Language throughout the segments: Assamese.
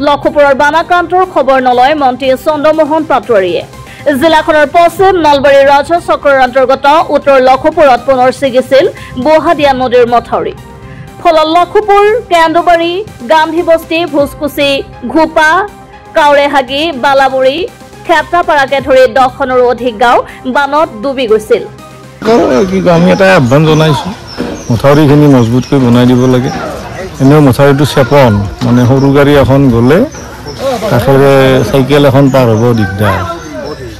লক্ষপুৰৰ বানাক্ৰান্তৰ খবৰ নলয় মন্ত্ৰী চন্দ্ৰমোহন পাটোৱাৰীয়ে। জিলাখনৰ পশ্চিম নলবাৰী ৰাজহ চক্ৰৰ অন্তৰ্গত উত্তৰ লক্ষপুৰত পুনৰ ছিগিছিল বোহাদিয়া নদীৰ মথাউৰি। ফলত লক্ষপুৰ, কেন্দুবাৰী, গান্ধী বস্তি, ভোজকুচি, ঘোপা, কাউৰেহাগি, বালাবুৰী, খেপ্তাপাৰাকে ধৰি 10খনৰো অধিক গাঁও বানত ডুবি গৈছিল। আমি এটা আহ্বান জনাইছোঁ, মথাউৰিখিনি মজবুতকৈ বনাই দিব লাগে। এনেও মথাউৰিটো চেপন, মানে সৰু গাড়ী এখন গ'লে কাষেৰে চাইকেল এখন পাৰ হ'ব দিগদাৰ।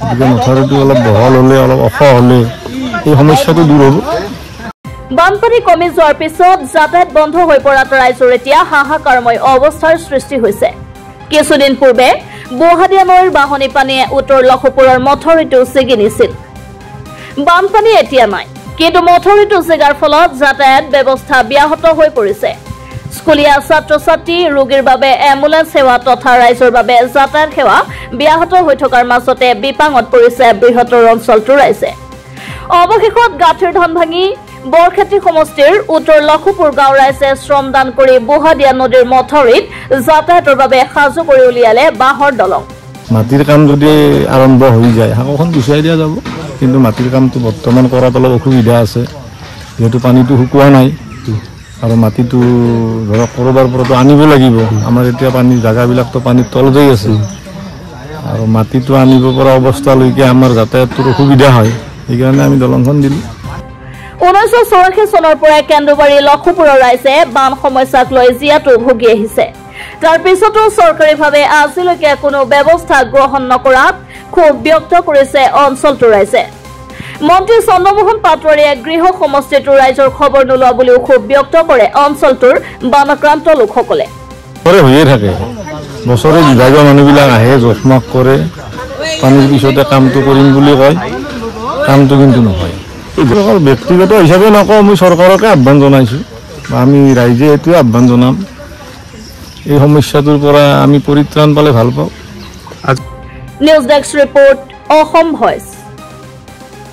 গতিকে মথাউৰিটো অলপ বহল হ'লে, অলপ ওখ হ'লে এই সমস্যাটো দূৰ হ'ব। বানপানী কমি যোৱাৰ পিছত যাতায়াত বন্ধ হৈ পৰাত ৰাইজৰ এতিয়া হাহাকাৰময় অৱস্থাৰ সৃষ্টি হৈছে। কিছুদিন পূৰ্বে বোহাদিয়া নৈৰ বাঢ়নী পানীয়ে উত্তৰ লক্ষপুৰৰ মথাউৰিটো ছিগি নিছিল। বানপানী এতিয়া নাই, কিন্তু মথাউৰিটো ছিগাৰ ফলত যাতায়াত ব্যৱস্থা ব্যাহত হৈ পৰিছে। স্কুলীয়া ছাত্ৰ-ছাত্ৰী, ৰোগীৰ বাবে এম্বুলেন্স সেৱা তথা ৰাইজৰ বাবে যাতায়াত সেৱা ব্যাহত হৈ থকাৰ মাজতে বিপাঙত পৰিছে বৃহত্তৰ অঞ্চলটোৰ ৰাইজে। অৱশেষত গাঁঠিৰ ধন ভাঙি বৰক্ষেত্ৰী সমষ্টিৰ উত্তৰ লক্ষপুৰ গাঁও ৰাইজে শ্ৰমদান কৰি বোহাদিয়া নদীৰ মথাউৰিত যাতায়াতৰ বাবে সাজু কৰি উলিয়ালে বাঁহৰ দলং। মাটিৰ কাম যদি আৰম্ভ হৈ যায় হাঁকখন গুচাই দিয়া যাব, কিন্তু মাটিৰ কামটো বৰ্তমান কৰাত অলপ অসুবিধা আছে, যিহেতু পানীটো শুকোৱা নাই আৰু মাটিটো ধৰক ক'ৰবাৰ পৰাতো আনিব লাগিব। আমাৰ এতিয়া পানীৰ জেগাবিলাকতো পানীৰ তলতেই আছে আৰু মাটিটো আনিব পৰা অৱস্থালৈকে আমাৰ যাতায়াতটোৰ অসুবিধা হয়, সেইকাৰণে আমি দলংখন দিলোঁ। 1984 চনৰ পৰাই কেন্দুবাৰী লক্ষপুৰৰ ৰাইজে বান সমস্যাক লৈ জীয়াতু ভুগি আহিছে। তাৰ পিছতো চৰকাৰীভাৱে আজিলৈকে কোনো ব্যৱস্থা গ্ৰহণ নকৰাত ক্ষোভ ব্যক্ত কৰিছে অঞ্চলটোৰ ৰাইজে। মন্ত্ৰী চন্দ্ৰমোহন পাটোৱাৰীয়ে গৃহ সমষ্টিটোৰ ৰাইজৰ খবৰ নোলোৱা বুলিও ক্ষোভ ব্যক্ত কৰে অঞ্চলটোৰ বানাক্ৰান্ত লোকসকলে। হৈয়ে থাকে, বছৰে বিভাগীয় মানুহবিলাক আহে, জোখমাখ কৰে, পানীৰ পিছতে কামটো কৰিম বুলি কয়, কামটো কিন্তু নহয়। অকল ব্যক্তিগত হিচাপে নকওঁ, মই চৰকাৰকে আহ্বান জনাইছোঁ, আমি ৰাইজে এইটোৱে আহ্বান জনাম, এই সমস্যাটোৰ পৰা আমি পৰিত্ৰাণ পালে ভাল পাওঁ। News desk report, Assam voice.